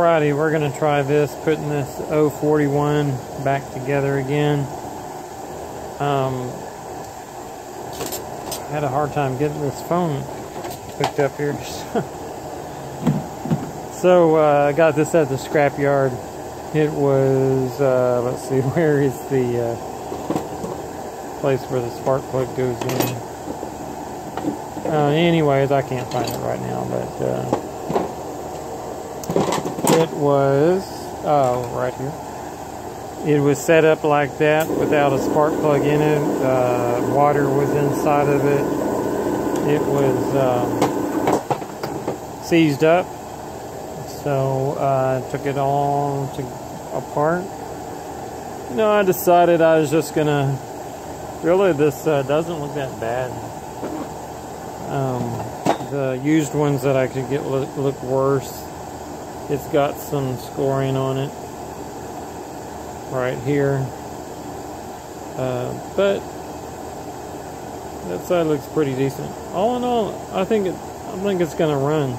Alrighty, we're going to try this, putting this 041 back together again. Had a hard time getting this phone hooked up here. So I got this at the scrapyard. It was, let's see, where is the place where the spark plug goes in? Anyways, I can't find it right now, but it was, right here. It was set up like that without a spark plug in it. Water was inside of it. It was seized up. So I took it all apart. You know, I decided I was just gonna, really this doesn't look that bad. The used ones that I could get look worse. It's got some scoring on it right here, but that side looks pretty decent. All in all, I think it's gonna run.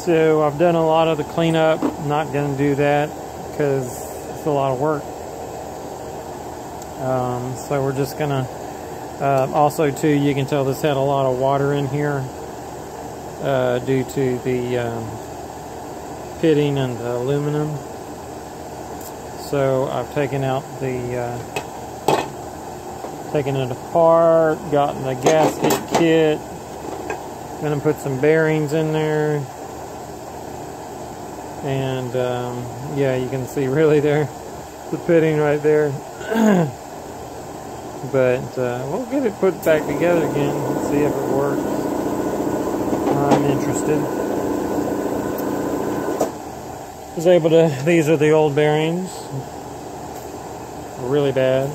So I've done a lot of the cleanup. Not gonna do that because it's a lot of work. So we're just gonna also too, you can tell this had a lot of water in here due to the pitting and the aluminum. So I've taken out taken it apart, gotten the gasket kit. Gonna put some bearings in there, and yeah, you can see really there the pitting right there. But we'll get it put back together again and see if it works. I'm interested. Was able to, these are the old bearings, really bad.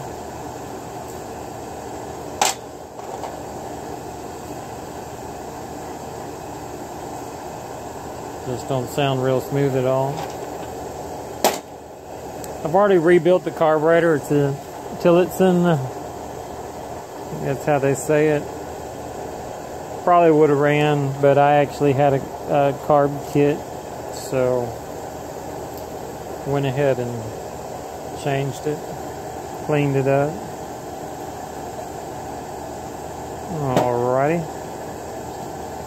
Just don't sound real smooth at all. I've already rebuilt the carburetor till it's in the, that's how they say it. Probably would have ran, but I actually had a carb kit, so went ahead and changed it, cleaned it up. Alrighty,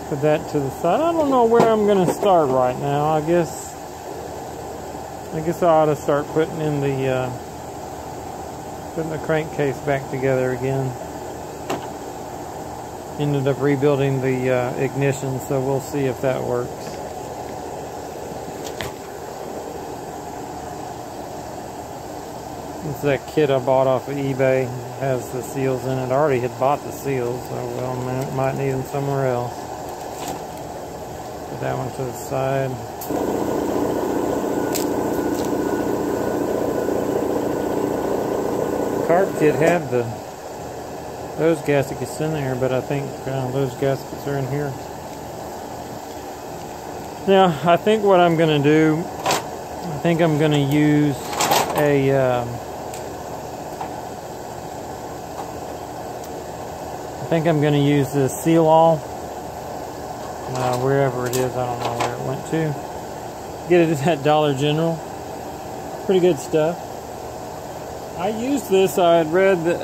put that to the side. I don't know where I'm gonna start right now. I guess I ought to start putting in the crankcase back together again. Ended up rebuilding the ignition, so we'll see if that works. It's that kit I bought off of eBay. It has the seals in it. I already had bought the seals, so well, might need them somewhere else. Put that one to the side. The carb kit had those gaskets in there, but I think those gaskets are in here. Now, I think what I'm going to do, I think I'm going to use the Stihl, wherever it is. I don't know where it went to. Get it at Dollar General. Pretty good stuff. I used this. I had read that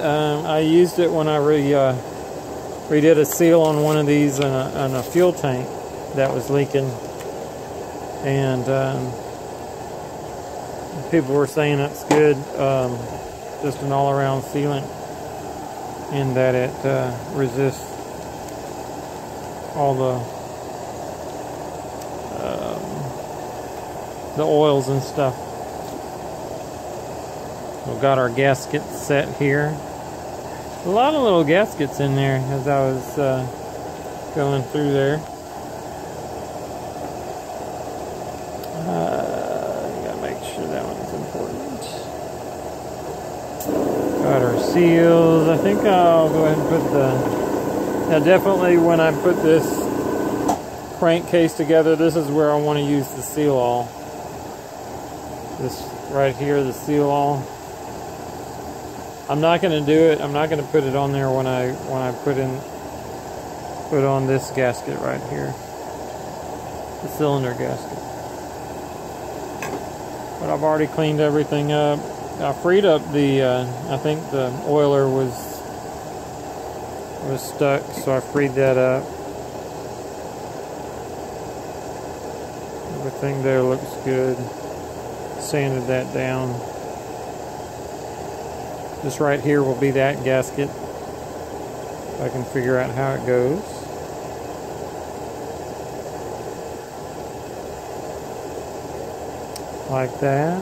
I used it when I redid a seal on one of these on a fuel tank that was leaking, and people were saying that's good, just an all-around sealant, in that it resists all the oils and stuff. We've got our gasket set here. A lot of little gaskets in there as I was going through there. Gotta make sure that one's important. Got our seals. I think I'll go ahead and put now definitely when I put this crankcase together, this is where I want to use the Stihl. This right here, the Stihl. I'm not going to do it. I'm not going to put it on there when I put on this gasket right here. the cylinder gasket. But I've already cleaned everything up. I freed up the, I think the oiler was stuck, so I freed that up. Everything there looks good. Sanded that down. This right here will be that gasket. If I can figure out how it goes. Like that.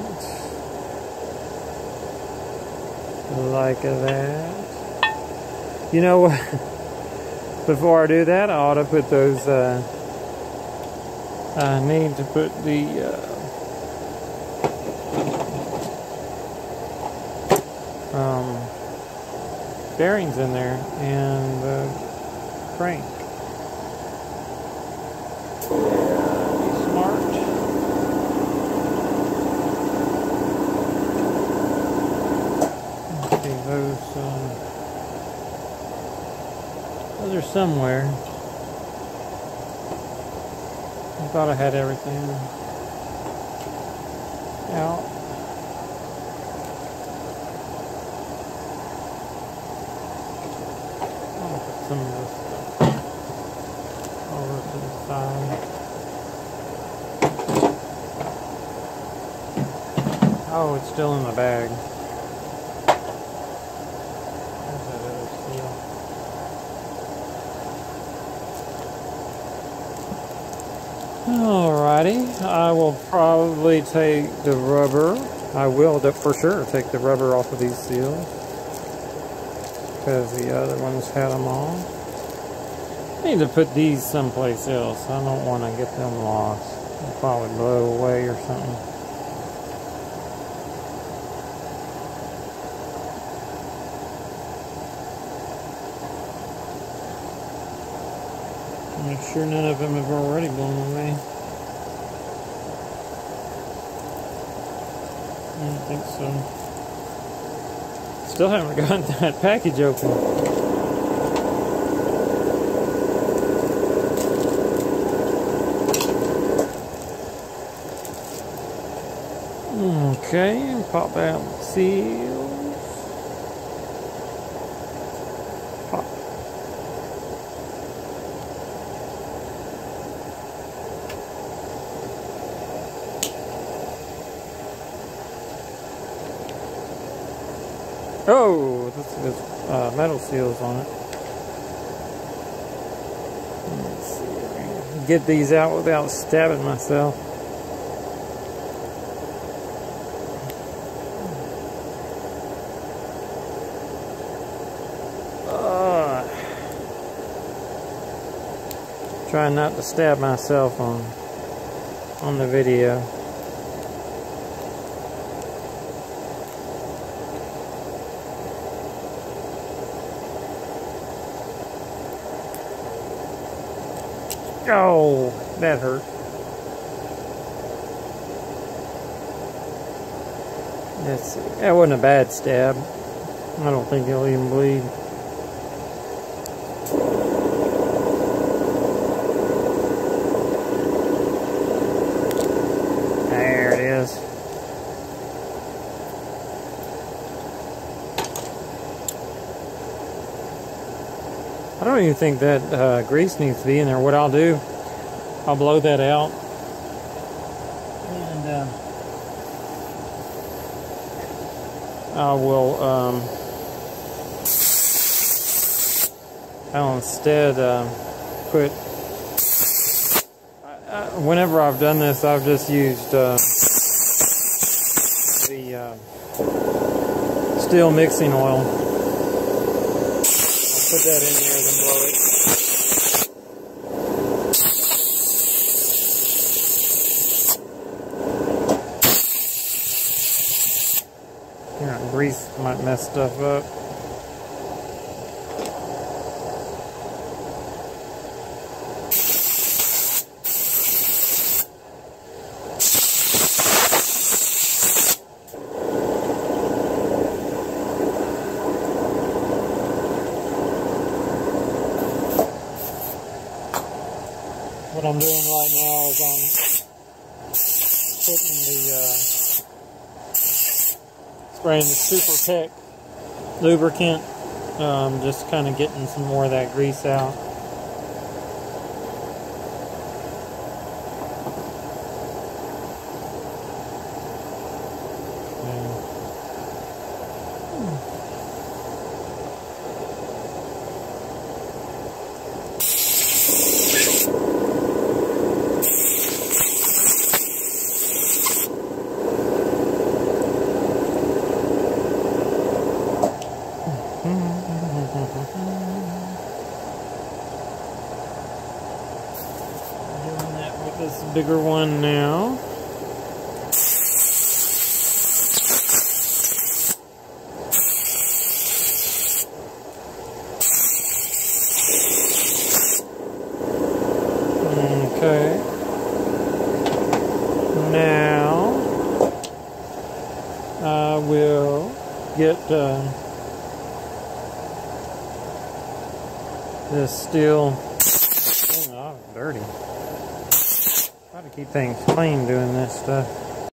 Like that. You know what? Before I do that, I ought to put those, I need to put the, bearings in there and the crank. Be smart. Okay, those are somewhere. I thought I had everything out. I'll put some of this stuff over to the side. Oh, it's still in the bag. There's that other Stihl. Alrighty, I will probably take the rubber. I will for sure take the rubber off of these seals because the other ones had them on. I need to put these someplace else. I don't want to get them lost. They'll probably blow away or something. Make sure none of them have already blown away. I don't think so. Still haven't gotten that package open. Okay, pop out the seals. Pop. Oh, this is metal seals on it. Let's see if I can get these out without stabbing myself. Trying not to stab myself on the video. Oh, that hurt. Let's see. That wasn't a bad stab. I don't think it'll even bleed. There it is. I don't even think that grease needs to be in there. What I'll do, I'll blow that out and I will I'll instead put whenever I've done this, I've just used the Stihl mixing oil. Put that in here, then blow it. Yeah, grease might mess stuff up. What I'm doing right now is I'm putting spraying the Super Pec lubricant, just kind of getting some more of that grease out. Doing that with this bigger one now. Okay. Now I will get this Stihl. Oh, dirty. Try to keep things clean doing this stuff.